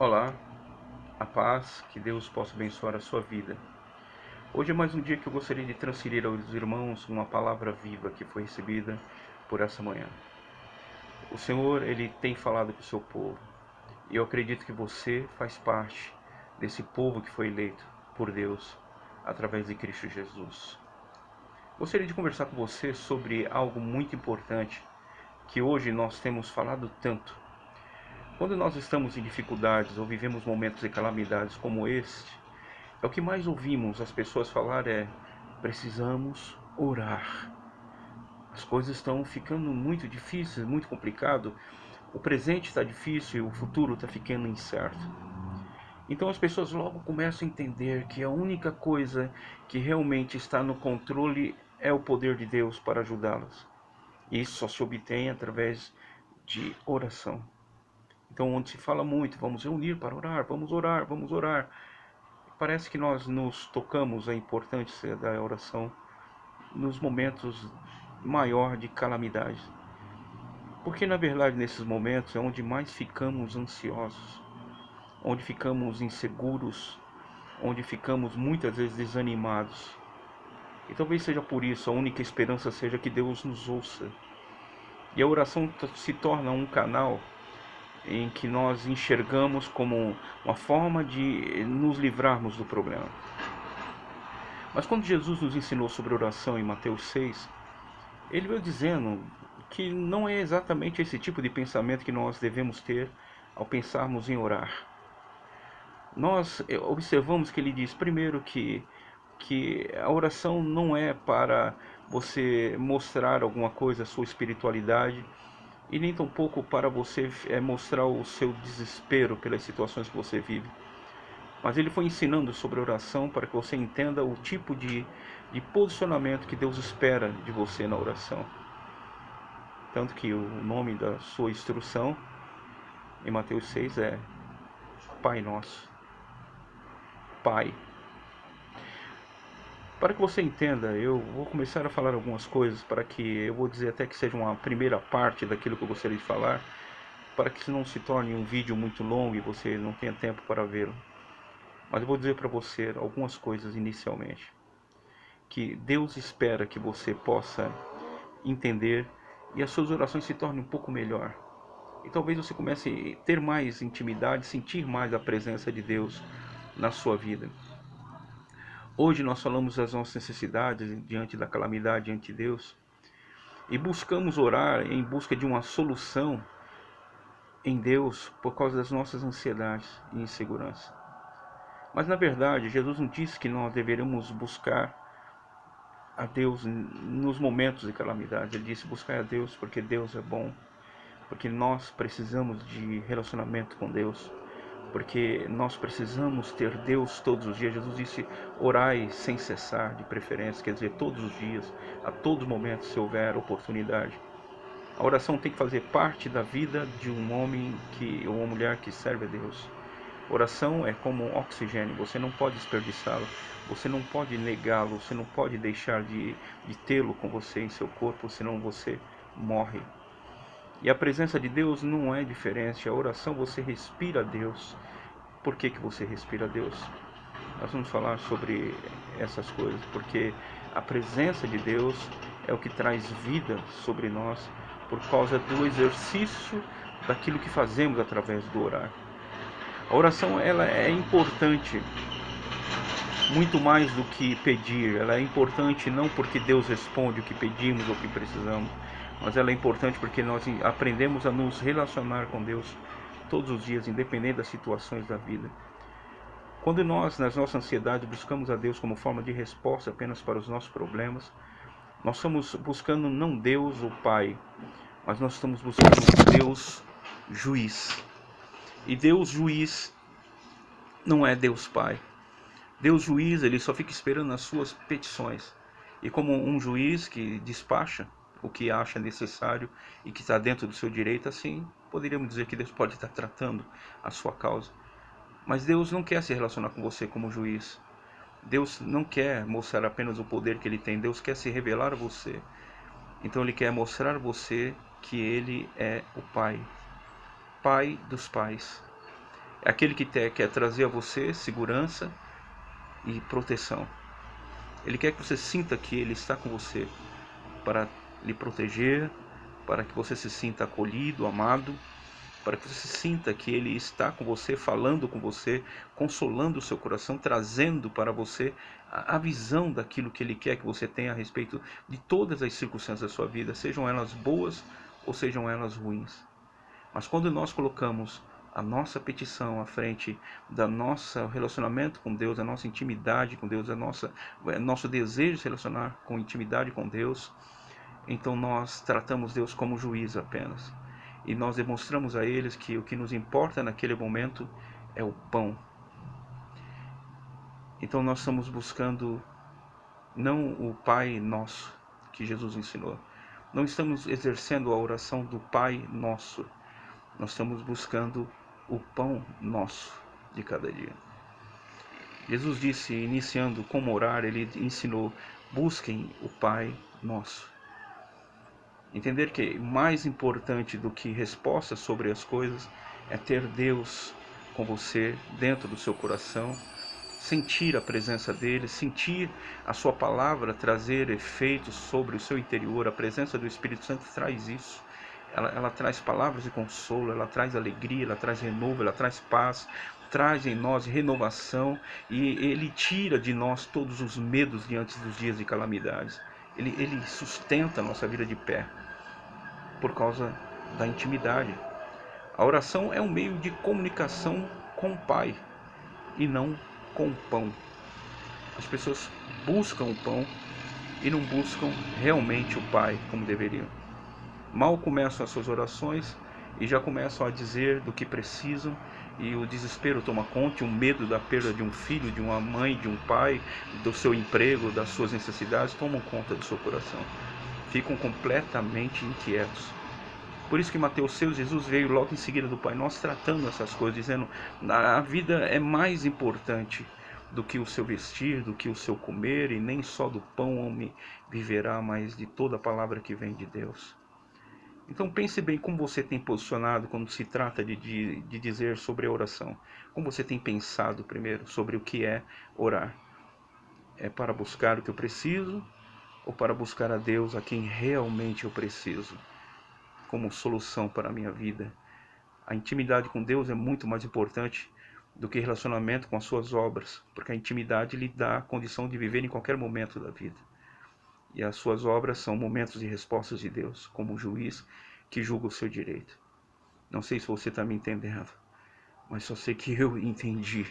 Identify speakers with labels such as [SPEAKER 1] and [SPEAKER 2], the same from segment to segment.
[SPEAKER 1] Olá, a paz, que Deus possa abençoar a sua vida. Hoje é mais um dia que eu gostaria de transferir aos irmãos uma palavra viva que foi recebida por essa manhã. O Senhor, Ele tem falado com o seu povo, e eu acredito que você faz parte desse povo que foi eleito por Deus através de Cristo Jesus. Gostaria de conversar com você sobre algo muito importante que hoje nós temos falado tanto. Quando nós estamos em dificuldades ou vivemos momentos de calamidades como este, o que mais ouvimos as pessoas falar é: precisamos orar. As coisas estão ficando muito difíceis, muito complicado. O presente está difícil e o futuro está ficando incerto. Então as pessoas logo começam a entender que a única coisa que realmente está no controle é o poder de Deus para ajudá-las. E isso só se obtém através de oração. Então, onde se fala muito, vamos reunir para orar, vamos orar, vamos orar. Parece que nós nos tocamos a importância da oração nos momentos maior de calamidade. Porque na verdade nesses momentos é onde mais ficamos ansiosos, onde ficamos inseguros, onde ficamos muitas vezes desanimados. E talvez seja por isso a única esperança seja que Deus nos ouça. E a oração se torna um canal em que nós enxergamos como uma forma de nos livrarmos do problema. Mas quando Jesus nos ensinou sobre oração em Mateus 6, ele veio dizendo que não é exatamente esse tipo de pensamento que nós devemos ter ao pensarmos em orar. Nós observamos que ele diz, primeiro, que a oração não é para você mostrar alguma coisa, a sua espiritualidade, e nem tampouco para você mostrar o seu desespero pelas situações que você vive. Mas ele foi ensinando sobre oração para que você entenda o tipo de posicionamento que Deus espera de você na oração. Tanto que o nome da sua instrução em Mateus 6 é Pai Nosso. Pai. Para que você entenda, eu vou começar a falar algumas coisas para que eu vou dizer até que seja uma primeira parte daquilo que eu gostaria de falar, para que isso não se torne um vídeo muito longo e você não tenha tempo para vê-lo. Mas eu vou dizer para você algumas coisas inicialmente, que Deus espera que você possa entender e as suas orações se tornem um pouco melhor. E talvez você comece a ter mais intimidade, sentir mais a presença de Deus na sua vida. Hoje nós falamos das nossas necessidades diante da calamidade, diante de Deus, e buscamos orar em busca de uma solução em Deus por causa das nossas ansiedades e insegurança. Mas na verdade, Jesus não disse que nós deveríamos buscar a Deus nos momentos de calamidade. Ele disse buscar a Deus porque Deus é bom, porque nós precisamos de relacionamento com Deus, porque nós precisamos ter Deus todos os dias. Jesus disse, orai sem cessar, de preferência, quer dizer, todos os dias, a todo momento, se houver oportunidade. A oração tem que fazer parte da vida de um homem ou uma mulher que serve a Deus. Oração é como um oxigênio, você não pode desperdiçá-lo, você não pode negá-lo, você não pode deixar de tê-lo com você em seu corpo, senão você morre. E a presença de Deus não é diferente. A oração você respira a Deus. Por que você respira a Deus? Nós vamos falar sobre essas coisas, porque a presença de Deus é o que traz vida sobre nós por causa do exercício daquilo que fazemos através do orar. A oração ela é importante muito mais do que pedir. Ela é importante não porque Deus responde o que pedimos ou o que precisamos, mas ela é importante porque nós aprendemos a nos relacionar com Deus todos os dias, independente das situações da vida. Quando nós, nas nossas ansiedades, buscamos a Deus como forma de resposta apenas para os nossos problemas, nós estamos buscando não Deus o Pai, mas nós estamos buscando Deus juiz. E Deus juiz não é Deus Pai. Deus juiz, ele só fica esperando as suas petições. E como um juiz que despacha o que acha necessário e que está dentro do seu direito, assim, poderíamos dizer que Deus pode estar tratando a sua causa. Mas Deus não quer se relacionar com você como juiz. Deus não quer mostrar apenas o poder que Ele tem. Deus quer se revelar a você. Então Ele quer mostrar a você que Ele é o Pai. Pai dos pais. É aquele que quer trazer a você segurança e proteção. Ele quer que você sinta que Ele está com você para lhe proteger, para que você se sinta acolhido, amado, para que você sinta que Ele está com você, falando com você, consolando o seu coração, trazendo para você a visão daquilo que Ele quer que você tenha a respeito de todas as circunstâncias da sua vida, sejam elas boas ou sejam elas ruins. Mas quando nós colocamos a nossa petição à frente do nosso relacionamento com Deus, a nossa intimidade com Deus, nosso desejo de se relacionar com intimidade com Deus, então nós tratamos Deus como juiz apenas. E nós demonstramos a eles que o que nos importa naquele momento é o pão. Então nós estamos buscando não o Pai Nosso que Jesus ensinou. Não estamos exercendo a oração do Pai Nosso. Nós estamos buscando o pão nosso de cada dia. Jesus disse, iniciando como orar, Ele ensinou, busquem o Pai Nosso. Entender que mais importante do que respostas sobre as coisas é ter Deus com você dentro do seu coração, sentir a presença dele, sentir a sua palavra trazer efeitos sobre o seu interior. A presença do Espírito Santo traz isso. Ela traz palavras de consolo, ela traz alegria, ela traz renovo, ela traz paz, traz em nós renovação, e Ele tira de nós todos os medos diante dos dias de calamidades. Ele sustenta a nossa vida de pé por causa da intimidade. A oração é um meio de comunicação com o Pai e não com o pão. As pessoas buscam o pão e não buscam realmente o Pai como deveriam. Mal começam as suas orações e já começam a dizer do que precisam, e o desespero toma conta, o medo da perda de um filho, de uma mãe, de um pai, do seu emprego, das suas necessidades, tomam conta do seu coração. Ficam completamente inquietos. Por isso que Mateus 6, Jesus veio logo em seguida do Pai Nosso tratando essas coisas, dizendo, a vida é mais importante do que o seu vestir, do que o seu comer, e nem só do pão o homem viverá, mas de toda a palavra que vem de Deus. Então pense bem como você tem posicionado quando se trata de dizer sobre a oração. Como você tem pensado primeiro sobre o que é orar. É para buscar o que eu preciso ou para buscar a Deus a quem realmente eu preciso como solução para a minha vida? A intimidade com Deus é muito mais importante do que relacionamento com as suas obras, porque a intimidade lhe dá a condição de viver em qualquer momento da vida. E as suas obras são momentos de respostas de Deus, como juiz que julga o seu direito. Não sei se você está me entendendo, mas só sei que eu entendi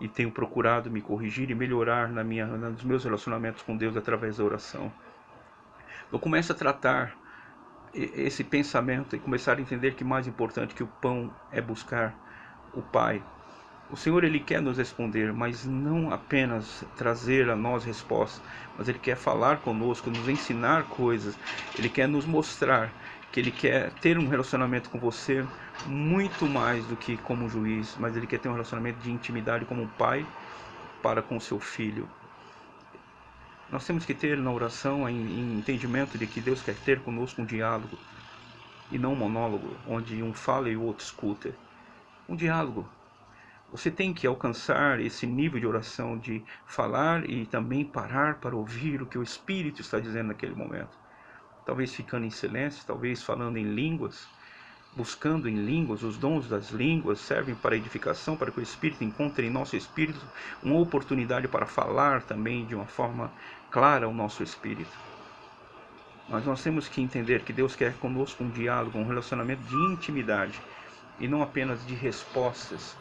[SPEAKER 1] e tenho procurado me corrigir e melhorar nos meus relacionamentos com Deus através da oração. Eu começo a tratar esse pensamento e começar a entender que mais importante que o pão é buscar o Pai. O Senhor, Ele quer nos responder, mas não apenas trazer a nós respostas, mas Ele quer falar conosco, nos ensinar coisas. Ele quer nos mostrar que Ele quer ter um relacionamento com você muito mais do que como juiz, mas Ele quer ter um relacionamento de intimidade como um pai para com seu filho. Nós temos que ter na oração em entendimento de que Deus quer ter conosco um diálogo e não um monólogo, onde um fala e o outro escuta. Um diálogo. Você tem que alcançar esse nível de oração, de falar e também parar para ouvir o que o Espírito está dizendo naquele momento. Talvez ficando em silêncio, talvez falando em línguas, buscando em línguas. Os dons das línguas servem para edificação, para que o Espírito encontre em nosso espírito uma oportunidade para falar também de uma forma clara ao nosso espírito. Mas nós temos que entender que Deus quer conosco um diálogo, um relacionamento de intimidade e não apenas de respostas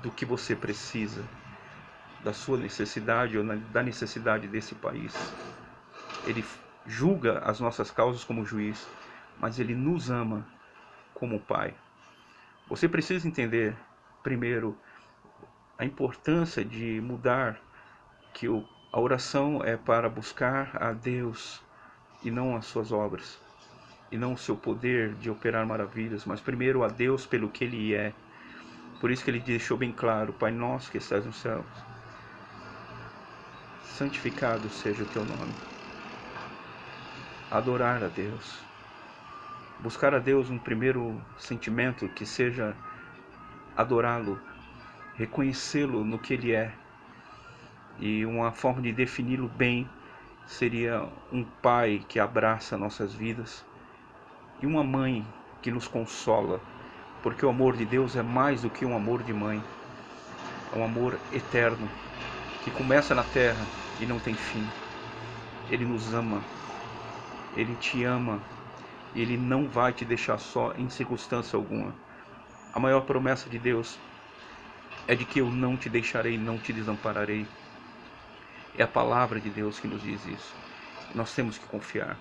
[SPEAKER 1] do que você precisa, da sua necessidade ou da necessidade desse país. Ele julga as nossas causas como juiz, mas Ele nos ama como Pai. Você precisa entender, primeiro, a importância de mudar, que a oração é para buscar a Deus e não as suas obras, e não o seu poder de operar maravilhas, mas primeiro a Deus pelo que Ele é. Por isso que Ele deixou bem claro, Pai nosso que estás nos céus, santificado seja o teu nome. Adorar a Deus. Buscar a Deus um primeiro sentimento que seja adorá-lo, reconhecê-lo no que ele é. E uma forma de defini-lo bem seria um pai que abraça nossas vidas e uma mãe que nos consola, porque o amor de Deus é mais do que um amor de mãe, é um amor eterno, que começa na terra e não tem fim. Ele nos ama, Ele te ama, e Ele não vai te deixar só em circunstância alguma. A maior promessa de Deus é de que eu não te deixarei, não te desampararei. É a palavra de Deus que nos diz isso. Nós temos que confiar.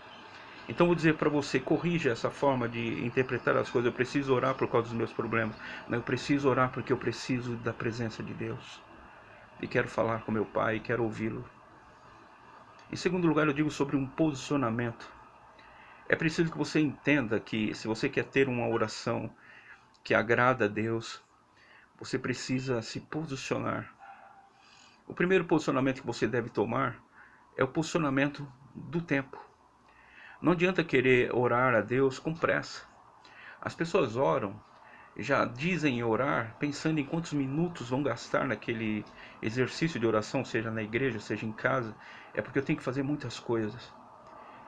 [SPEAKER 1] Então vou dizer para você, corrija essa forma de interpretar as coisas. Eu preciso orar por causa dos meus problemas. Não, eu preciso orar porque eu preciso da presença de Deus. E quero falar com meu Pai, e quero ouvi-lo. Em segundo lugar, eu digo sobre um posicionamento. É preciso que você entenda que se você quer ter uma oração que agrada a Deus, você precisa se posicionar. O primeiro posicionamento que você deve tomar é o posicionamento do tempo. Não adianta querer orar a Deus com pressa. As pessoas oram, já dizem orar, pensando em quantos minutos vão gastar naquele exercício de oração, seja na igreja, seja em casa. É porque eu tenho que fazer muitas coisas.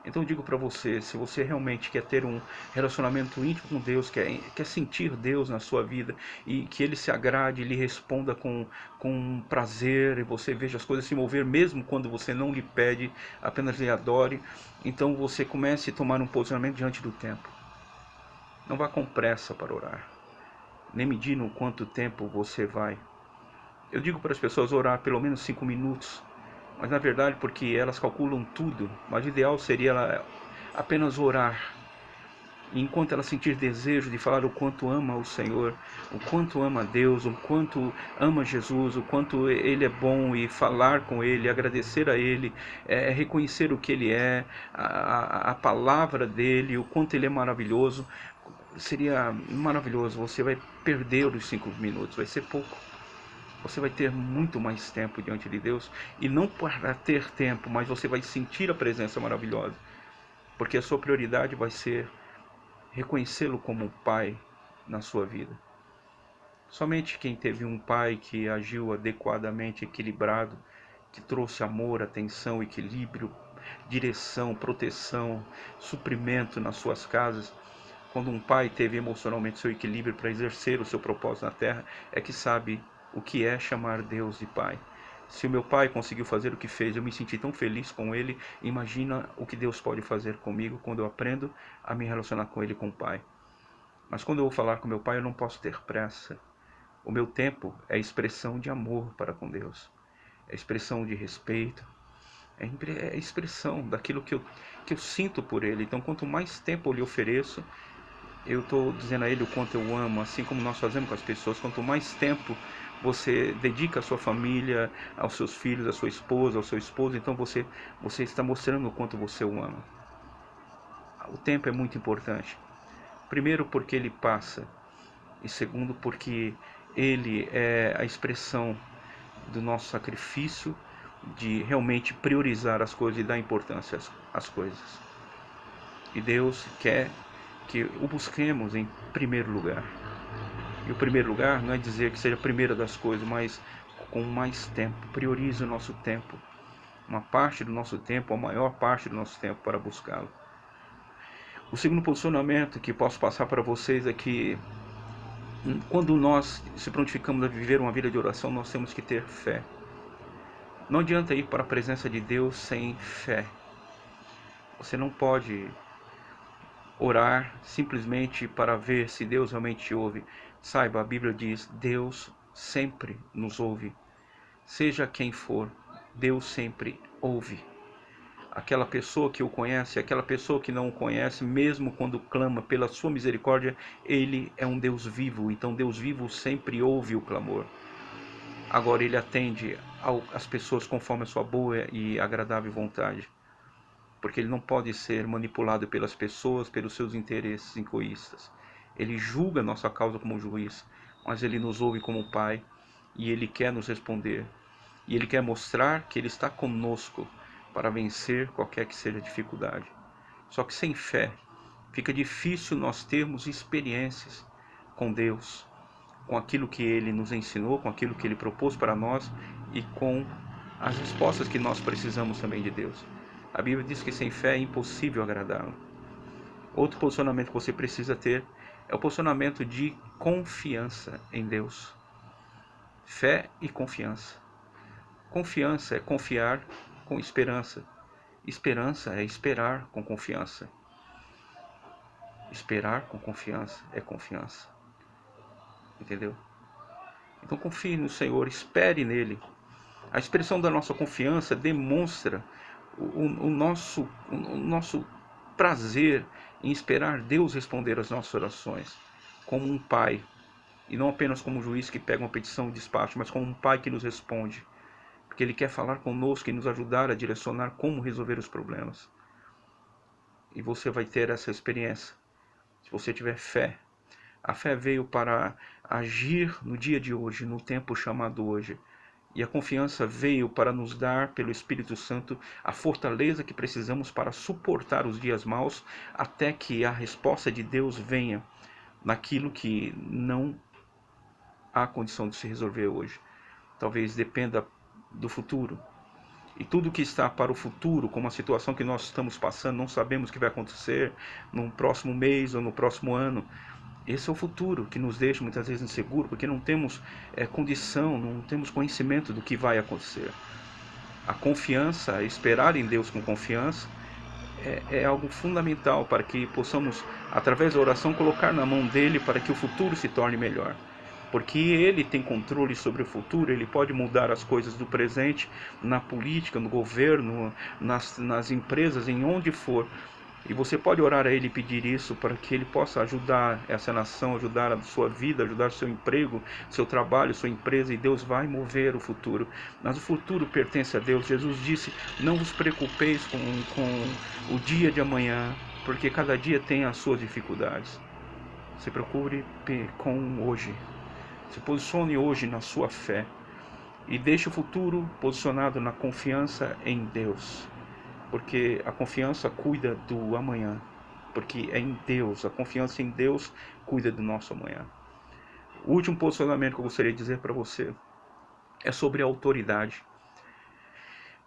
[SPEAKER 1] Então eu digo para você, se você realmente quer ter um relacionamento íntimo com Deus, quer sentir Deus na sua vida e que Ele se agrade, lhe responda com prazer e você veja as coisas se mover mesmo quando você não lhe pede, apenas lhe adore, então você comece a tomar um posicionamento diante do tempo. Não vá com pressa para orar, nem medindo quanto tempo você vai. Eu digo para as pessoas orar pelo menos 5 minutos, mas na verdade porque elas calculam tudo, mas o ideal seria ela apenas orar. E enquanto ela sentir desejo de falar o quanto ama o Senhor, o quanto ama Deus, o quanto ama Jesus, o quanto Ele é bom, e falar com Ele, agradecer a Ele, reconhecer o que Ele é, a palavra dEle, o quanto Ele é maravilhoso, seria maravilhoso. Você vai perder os 5 minutos, vai ser pouco. Você vai ter muito mais tempo diante de Deus, e não para ter tempo, mas você vai sentir a presença maravilhosa, porque a sua prioridade vai ser reconhecê-lo como um pai na sua vida. Somente quem teve um pai que agiu adequadamente, equilibrado, que trouxe amor, atenção, equilíbrio, direção, proteção, suprimento nas suas casas, quando um pai teve emocionalmente seu equilíbrio para exercer o seu propósito na terra, é que sabe o que é chamar Deus de Pai. Se o meu pai conseguiu fazer o que fez, eu me senti tão feliz com ele, imagina o que Deus pode fazer comigo quando eu aprendo a me relacionar com ele como Pai. Mas quando eu vou falar com meu pai, eu não posso ter pressa. O meu tempo é expressão de amor para com Deus, é expressão de respeito, é expressão daquilo que eu sinto por ele. Então, quanto mais tempo eu lhe ofereço, eu estou dizendo a ele o quanto eu amo, assim como nós fazemos com as pessoas. Quanto mais tempo você dedica à sua família, aos seus filhos, à sua esposa, ao seu esposo, então você está mostrando o quanto você o ama. O tempo é muito importante. Primeiro porque ele passa, e segundo porque ele é a expressão do nosso sacrifício de realmente priorizar as coisas e dar importância às coisas. E Deus quer que o busquemos em primeiro lugar. E o primeiro lugar não é dizer que seja a primeira das coisas, mas com mais tempo. Priorize o nosso tempo. Uma parte do nosso tempo, a maior parte do nosso tempo para buscá-lo. O segundo posicionamento que posso passar para vocês é que quando nós se prontificamos a viver uma vida de oração, nós temos que ter fé. Não adianta ir para a presença de Deus sem fé. Você não pode orar simplesmente para ver se Deus realmente te ouve. Saiba, a Bíblia diz, Deus sempre nos ouve. Seja quem for, Deus sempre ouve. Aquela pessoa que o conhece, aquela pessoa que não o conhece, mesmo quando clama pela sua misericórdia, Ele é um Deus vivo. Então Deus vivo sempre ouve o clamor. Agora Ele atende às pessoas conforme a sua boa e agradável vontade. Porque Ele não pode ser manipulado pelas pessoas, pelos seus interesses egoístas. Ele julga nossa causa como juiz, mas Ele nos ouve como Pai, e Ele quer nos responder. E Ele quer mostrar que Ele está conosco para vencer qualquer que seja a dificuldade. Só que sem fé, fica difícil nós termos experiências com Deus, com aquilo que Ele nos ensinou, com aquilo que Ele propôs para nós e com as respostas que nós precisamos também de Deus. A Bíblia diz que sem fé é impossível agradá-lo. Outro posicionamento que você precisa ter é o posicionamento de confiança em Deus. Fé e confiança. Confiança é confiar com esperança. Esperança é esperar com confiança. Esperar com confiança é confiança. Entendeu? Então confie no Senhor, espere nele. A expressão da nossa confiança demonstra o nosso prazer em esperar Deus responder às nossas orações, como um pai, e não apenas como um juiz que pega uma petição e despacha, mas como um pai que nos responde, porque Ele quer falar conosco e nos ajudar a direcionar como resolver os problemas. E você vai ter essa experiência, se você tiver fé. A fé veio para agir no dia de hoje, no tempo chamado hoje. E a confiança veio para nos dar, pelo Espírito Santo, a fortaleza que precisamos para suportar os dias maus, até que a resposta de Deus venha naquilo que não há condição de se resolver hoje. Talvez dependa do futuro. E tudo que está para o futuro, como a situação que nós estamos passando, não sabemos o que vai acontecer no próximo mês ou no próximo ano. Esse é o futuro que nos deixa muitas vezes inseguro, porque não temos condição, não temos conhecimento do que vai acontecer. A confiança, esperar em Deus com confiança, é algo fundamental para que possamos, através da oração, colocar na mão dele para que o futuro se torne melhor. Porque ele tem controle sobre o futuro, ele pode mudar as coisas do presente, na política, no governo, nas empresas, em onde for. E você pode orar a Ele e pedir isso para que Ele possa ajudar essa nação, ajudar a sua vida, ajudar o seu emprego, seu trabalho, sua empresa, e Deus vai mover o futuro. Mas o futuro pertence a Deus. Jesus disse, não vos preocupeis com o dia de amanhã, porque cada dia tem as suas dificuldades. Se preocupe com hoje. Se posicione hoje na sua fé e deixe o futuro posicionado na confiança em Deus. Porque a confiança cuida do amanhã. Porque é em Deus, a confiança em Deus cuida do nosso amanhã. O último posicionamento que eu gostaria de dizer para você é sobre a autoridade.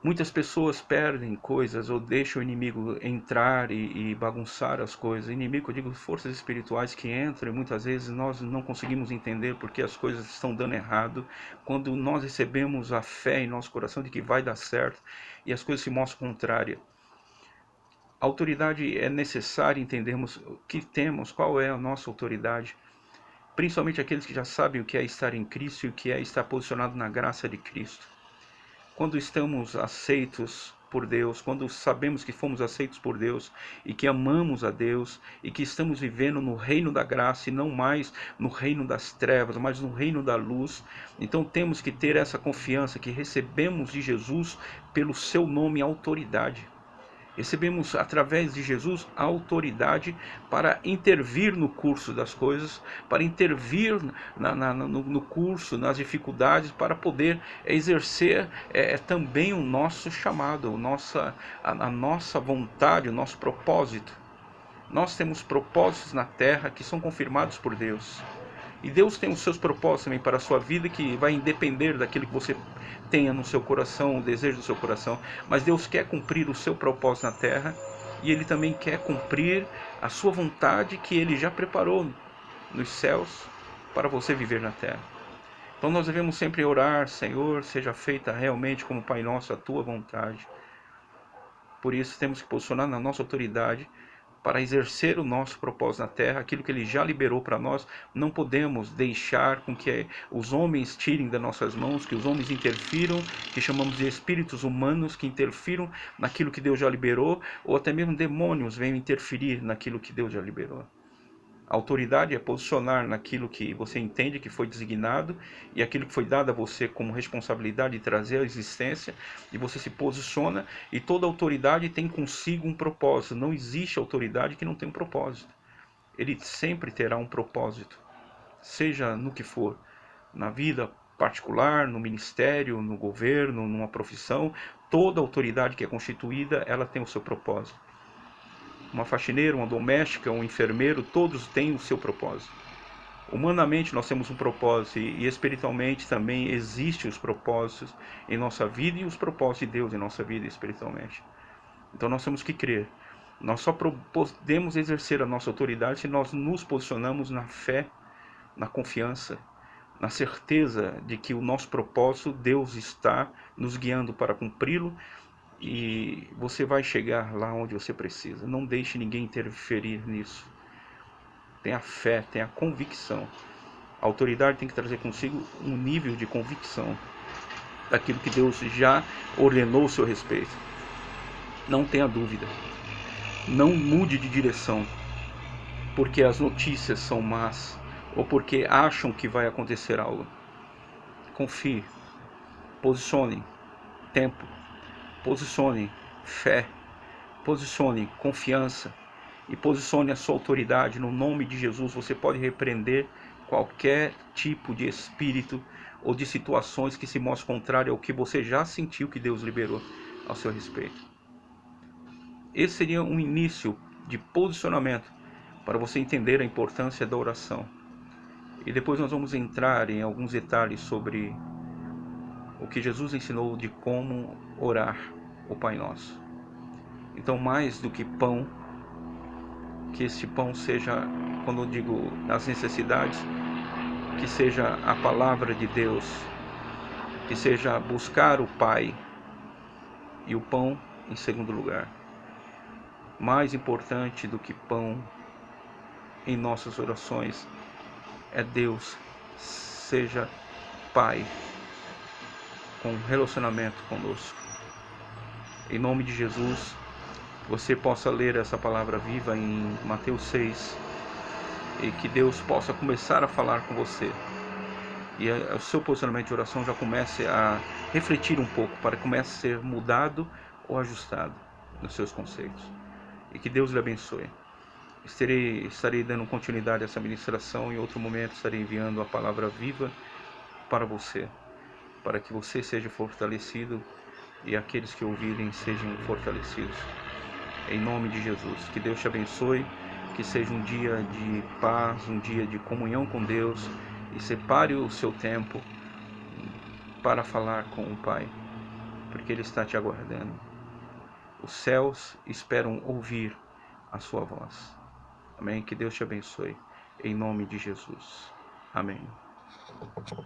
[SPEAKER 1] Muitas pessoas perdem coisas ou deixam o inimigo entrar e bagunçar as coisas. Inimigo, eu digo, forças espirituais que entram e muitas vezes nós não conseguimos entender porque as coisas estão dando errado. Quando nós recebemos a fé em nosso coração de que vai dar certo e as coisas se mostram contrárias. A autoridade é necessário entendermos o que temos, qual é a nossa autoridade. Principalmente aqueles que já sabem o que é estar em Cristo e o que é estar posicionado na graça de Cristo. Quando estamos aceitos por Deus, quando sabemos que fomos aceitos por Deus e que amamos a Deus e que estamos vivendo no reino da graça e não mais no reino das trevas, mas no reino da luz, então temos que ter essa confiança que recebemos de Jesus pelo seu nome e autoridade. Recebemos através de Jesus a autoridade para intervir no curso das coisas, para intervir no curso, nas dificuldades, para poder exercer também o nosso chamado, a nossa vontade, o nosso propósito. Nós temos propósitos na terra que são confirmados por Deus. E Deus tem os seus propósitos também para a sua vida, que vai depender daquilo que você tenha no seu coração, o desejo do seu coração. Mas Deus quer cumprir o seu propósito na terra e Ele também quer cumprir a sua vontade que Ele já preparou nos céus para você viver na terra. Então nós devemos sempre orar, Senhor, seja feita realmente como Pai Nosso a Tua vontade. Por isso temos que posicionar na nossa autoridade para exercer o nosso propósito na terra, aquilo que Ele já liberou para nós. Não podemos deixar com que os homens tirem das nossas mãos, que os homens interfiram, que chamamos de espíritos humanos, que interfiram naquilo que Deus já liberou, ou até mesmo demônios venham interferir naquilo que Deus já liberou. A autoridade é posicionar naquilo que você entende que foi designado e aquilo que foi dado a você como responsabilidade de trazer à existência, e você se posiciona, e toda autoridade tem consigo um propósito. Não existe autoridade que não tenha um propósito. Ele sempre terá um propósito, seja no que for, na vida particular, no ministério, no governo, numa profissão. Toda autoridade que é constituída, ela tem o seu propósito. Uma faxineira, uma doméstica, um enfermeiro, todos têm o seu propósito. Humanamente nós temos um propósito e espiritualmente também existem os propósitos em nossa vida e os propósitos de Deus em nossa vida espiritualmente. Então nós temos que crer. Nós só podemos exercer a nossa autoridade se nós nos posicionamos na fé, na confiança, na certeza de que o nosso propósito, Deus está nos guiando para cumpri-lo e você vai chegar lá onde você precisa. Não deixe ninguém interferir nisso. Tenha fé, tenha convicção. A autoridade tem que trazer consigo um nível de convicção daquilo que Deus já ordenou a seu respeito. Não tenha dúvida. Não mude de direção porque as notícias são más ou porque acham que vai acontecer algo. Confie, posicione tempo, posicione fé, posicione confiança e posicione a sua autoridade. No nome de Jesus você pode repreender qualquer tipo de espírito ou de situações que se mostrem contrárias ao que você já sentiu que Deus liberou ao seu respeito. Esse seria um início de posicionamento para você entender a importância da oração. E depois nós vamos entrar em alguns detalhes sobre o que Jesus ensinou de como orar o Pai Nosso. Então, mais do que pão, que este pão seja, quando eu digo nas necessidades, que seja a palavra de Deus, que seja buscar o Pai e o pão em segundo lugar. Mais importante do que pão em nossas orações é Deus, seja Pai, com relacionamento conosco. Em nome de Jesus, você possa ler essa palavra viva em Mateus 6 e que Deus possa começar a falar com você. E o seu posicionamento de oração já comece a refletir um pouco para que comece a ser mudado ou ajustado nos seus conceitos. E que Deus lhe abençoe. Estarei dando continuidade a essa ministração. Em outro momento estarei enviando a palavra viva para você, para que você seja fortalecido e aqueles que ouvirem sejam fortalecidos. Em nome de Jesus, que Deus te abençoe, que seja um dia de paz, um dia de comunhão com Deus, e separe o seu tempo para falar com o Pai, porque Ele está te aguardando. Os céus esperam ouvir a sua voz. Amém? Que Deus te abençoe, em nome de Jesus. Amém.